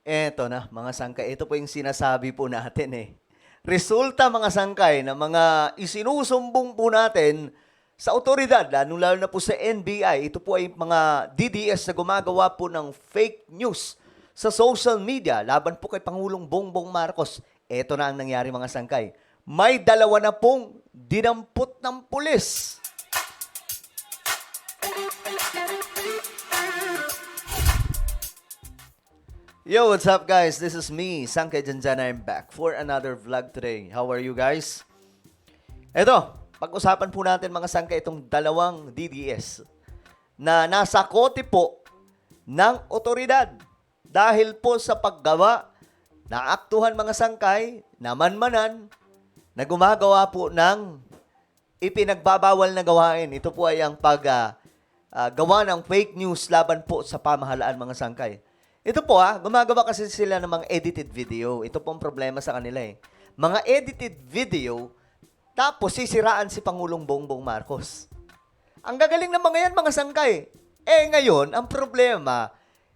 Eto na, mga sangkay. Ito po yung sinasabi po natin eh. Resulta mga sangkay na mga isinusumbong po natin sa otoridad, lalo na po sa NBI, ito po ay mga DDS na gumagawa po ng fake news sa social media laban po kay Pangulong Bongbong Marcos. Eto na ang nangyari mga sangkay. May dalawa na pong dinampot ng pulis. Yo, what's up guys? This is me, Sangkay Janjana. I'm back for another vlog today. How are you guys? Eto, pag-usapan po natin mga sangkay itong dalawang DDS na nasa kote po ng otoridad dahil po sa paggawa na aktuhan mga sangkay na manmanan na gumagawa po ng ipinagbabawal na gawain. Ito po ay ang gawa ng fake news laban po sa pamahalaan mga sangkay. Ito po gumagawa kasi sila ng mga edited video. Ito po ang problema sa kanila eh. Mga edited video, tapos sisiraan si Pangulong Bongbong Marcos. Ang gagaling ng mga yan, mga sangkay. Ngayon, ang problema,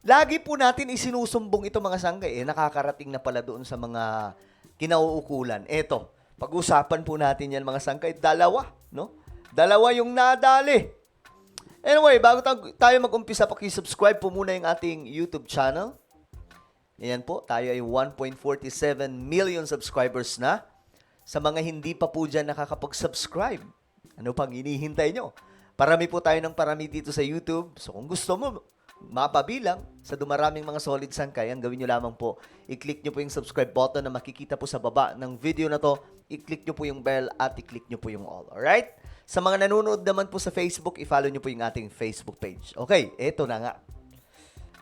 lagi po natin isinusumbong ito mga sangkay. Nakakarating na pala doon sa mga kinauukulan. Eto, pag-usapan po natin yan mga sangkay. Dalawa, no? Dalawa yung nadali. Anyway, bago tayo mag-umpisa, paki-subscribe po muna yung ating YouTube channel. Ayan po, tayo ay 1.47 million subscribers na. Sa mga hindi pa po dyan nakakapag-subscribe, ano pang hinihintay nyo? Parami po tayo ng parami dito sa YouTube. So kung gusto mo mapabilang sa dumaraming mga solid sangkay, ang gawin nyo lamang po, i-click nyo po yung subscribe button na makikita po sa baba ng video na to. I-click nyo po yung bell at i-click nyo po yung all. Alright? Sa mga nanonood naman po sa Facebook, i-follow nyo po yung ating Facebook page. Okay, eto na nga.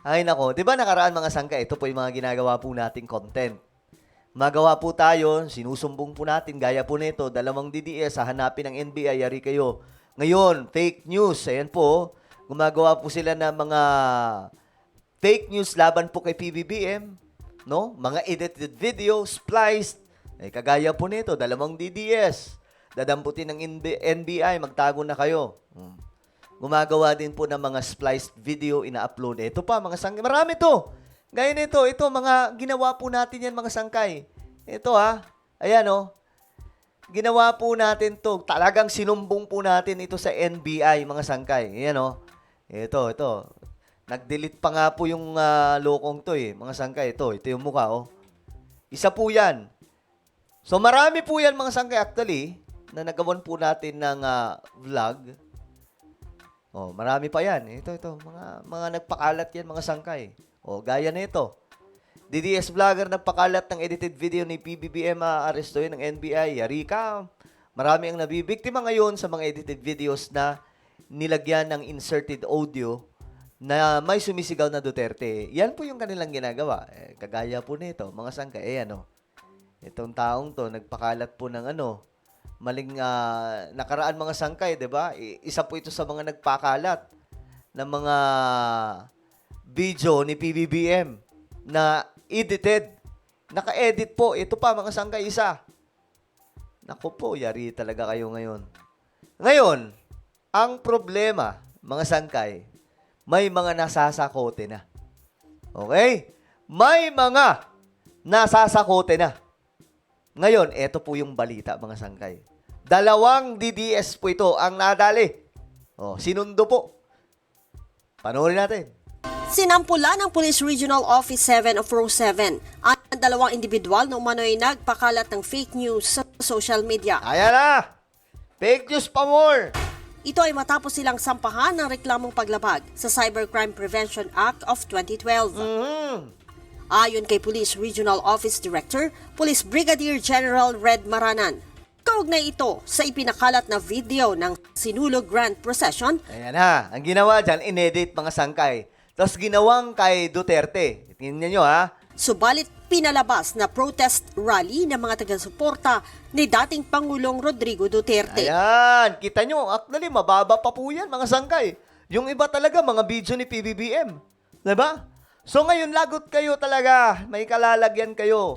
Ay nako, di ba nakaraan mga sangkay, ito po yung mga ginagawa po nating content. Magawa po tayo, sinusumbong po natin, gaya po nito, dalawang DDS, hahanapin ng NBI, yari kayo. Ngayon, fake news, ayan po, gumagawa po sila ng mga fake news laban po kay PBBM, no? Mga edited video, spliced, kagaya po nito, dalawang DDS, dadamputin ng NBI, magtago na kayo. Gumagawa din po ng mga spliced video, ina-upload. Ito pa, mga sangkay. Marami to. Gaya nito, ito, mga ginawa po natin yan, mga sangkay. Ito ayan ginawa po natin to. Talagang sinumbong po natin ito sa NBI, mga sangkay. Ayan ito. Nag-delete pa nga po yung lokong to mga sangkay. Ito yung mukha Isa po yan. So marami po yan, mga sangkay, actually, na nagawan po natin ng vlog. Marami pa yan. Ito. Mga nagpakalat yan, mga sangkay. Gaya nito. DDS vlogger nagpakalat ng edited video ni PBBM, arestuhin ng NBI. Yari ka. Marami ang nabibiktima ngayon sa mga edited videos na nilagyan ng inserted audio na may sumisigaw na Duterte. Yan po yung kanilang ginagawa. Kagaya po nito, mga sangkay. Itong taong to, nagpakalat po ng maling nakaraan mga sangkay, 'di ba? Isa po ito sa mga nagpakalat ng mga video ni PBBM na edited. Naka-edit po. Ito pa mga sangkay, isa. Naku po, yari talaga kayo ngayon. Ngayon, ang problema, mga sangkay, may mga nasasakote na. Okay? May mga nasasakote na. Ngayon, eto po yung balita, mga sangkay. Dalawang DDS po ito ang nadali. Sinundo po. Panoorin natin. Sinampula ng Police Regional Office 7 of Row 7 ang dalawang individual na umano'y nagpakalat ng fake news sa social media. Ayan na! Fake news pa more! Ito ay matapos silang sampahan ng reklamong paglabag sa Cybercrime Prevention Act of 2012. Ayon kay Police Regional Office Director, Police Brigadier General Red Maranan, kaugnay ito sa ipinakalat na video ng Sinulog Grand Procession. Ayan na, ang ginawa dyan, inedit mga sangkay. Tapos ginawang kay Duterte. Tingnan nyo Subalit pinalabas na protest rally ng mga taga-suporta ni dating Pangulong Rodrigo Duterte. Ayan, kita nyo, actually mababa pa po yan mga sangkay. Yung iba talaga, mga video ni PBBM. Diba? So ngayon, lagot kayo talaga. May kalalagyan kayo.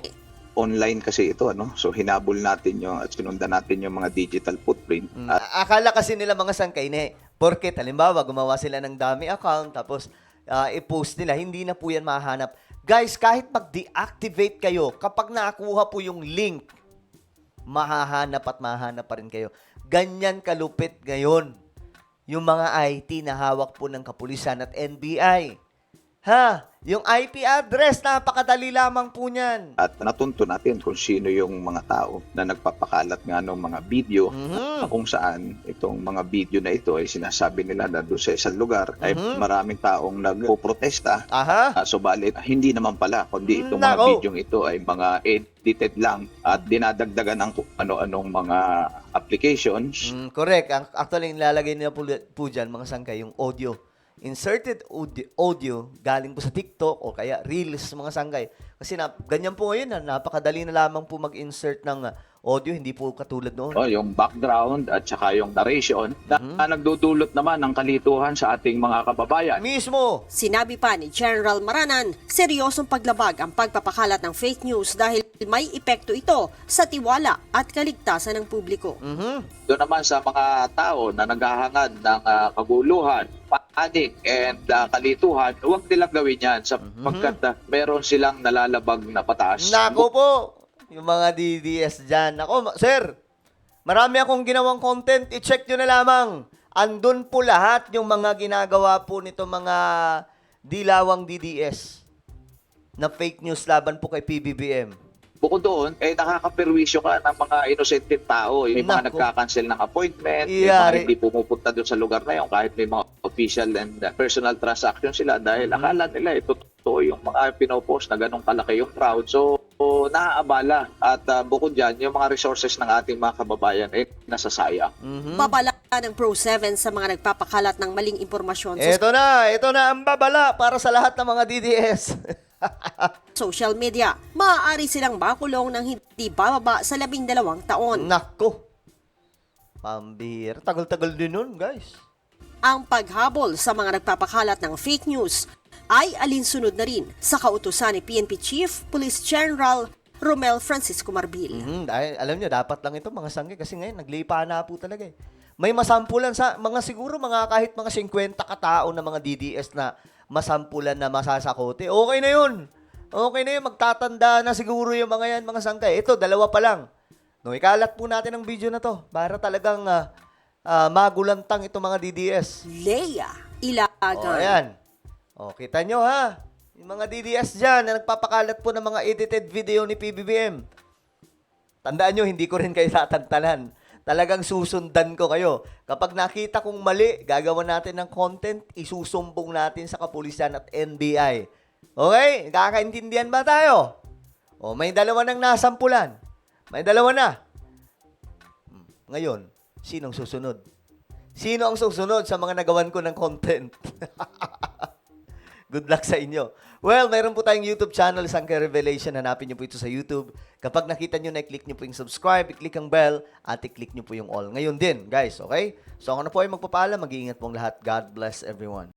Online kasi ito, so hinabol natin at sinundan natin yung mga digital footprint. Akala kasi nila mga sangkay porket halimbawa gumawa sila ng dummy account tapos i-post nila, hindi na po yan mahanap. Guys, kahit mag-deactivate kayo, kapag nakuha po yung link, mahahanap at mahahanap pa rin kayo. Ganyan kalupit ngayon yung mga IT na hawak po ng kapulisan at NBI. Ha? Yung IP address, napakadali lamang po niyan. At natunto natin kung sino yung mga tao na nagpapakalat nga ng mga video na kung saan itong mga video na ito ay sinasabi nila na doon sa isang lugar ay maraming taong nagpo-protesta. Aha. Subalit, hindi naman pala, kundi itong mga Nako. video ito ay mga edited lang at dinadagdagan ng kung ano-anong mga applications. Correct. Actually, nilalagay nila po dyan, mga sangkay, yung audio. Inserted audio galing po sa TikTok o kaya Reels, mga sangkay. Kasi ganyan po ngayon, napakadali na lamang po mag-insert ng audio, hindi po katulad noon. Yung background at saka yung narration na nagdudulot naman ng kalituhan sa ating mga kababayan. Mismo! Sinabi pa ni General Maranan, seryosong paglabag ang pagpapakalat ng fake news dahil may epekto ito sa tiwala at kaligtasan ng publiko. Doon naman sa mga tao na naghahangad ng kaguluhan, panik and kalituhan, huwag nilang gawin yan sapagkat meron silang nalalabag na pataas. Nako po! Yung mga DDS dyan. Nako, sir! Marami akong ginawang content. I-check nyo na lamang. Andun po lahat yung mga ginagawa po nito mga dilawang DDS na fake news laban po kay PBBM. Bukod doon, nakakaperwisyo ka ng mga inosenteng tao. Yung mga Nako. nagka-cancel ng appointment, yung Iyari. mga hindi pumupunta doon sa lugar na yun, kahit may mga official and personal transaction sila dahil akala nila totoo yung mga pinopost na ganong kalaki yung crowd. So, naaabala. At bukod dyan, yung mga resources ng ating mga kababayan nasasayang. Babala ng Pro7 sa mga nagpapakalat ng maling impormasyon sa Ito na ang babala para sa lahat ng mga DDS. social media. Maaari silang makulong ng hindi bababa sa 12 taon. Nako. Pambihira. Tagal-tagal din nun, guys. Ang paghabol sa mga nagpapakalat ng fake news ay alinsunod na rin sa kautusan ni PNP Chief Police General Romel Francisco Marbil. Dahil, alam nyo, dapat lang ito mga sangge kasi ngayon, naglipa na po talaga eh. May masampulan sa mga siguro mga kahit mga 50 katao na mga DDS na masampulan na masasakote. Okay na yun. Okay na yun. Magtatanda na siguro yung mga yan, mga sangkay. Ito, 2 pa lang. No, ikalat po natin ang video na to para talagang magulantang itong mga DDS. Leia O, Ilagan. ayan. O, kita nyo ha. Yung mga DDS dyan na nagpapakalat po ng mga edited video ni PBBM. Tandaan nyo, hindi ko rin kayo tatantanan. Talagang susundan ko kayo. Kapag nakita kong mali, gagawa natin ng content, isusumbong natin sa kapulisan at NBI. Okay? Kakaintindihan ba tayo? O, may 2 nang nasampulan. May 2 na. Ngayon, sinong susunod? Sino ang susunod sa mga nagawan ko ng content? Good luck sa inyo. Well, mayroon po tayong YouTube channel, Sangkay Revelation. Hanapin niyo po ito sa YouTube. Kapag nakita niyo na, i-click niyo po yung subscribe, i-click ang bell, at i-click niyo po yung all. Ngayon din, guys, okay? So, ako na po ay magpapaalam. Mag-iingat pong lahat. God bless everyone.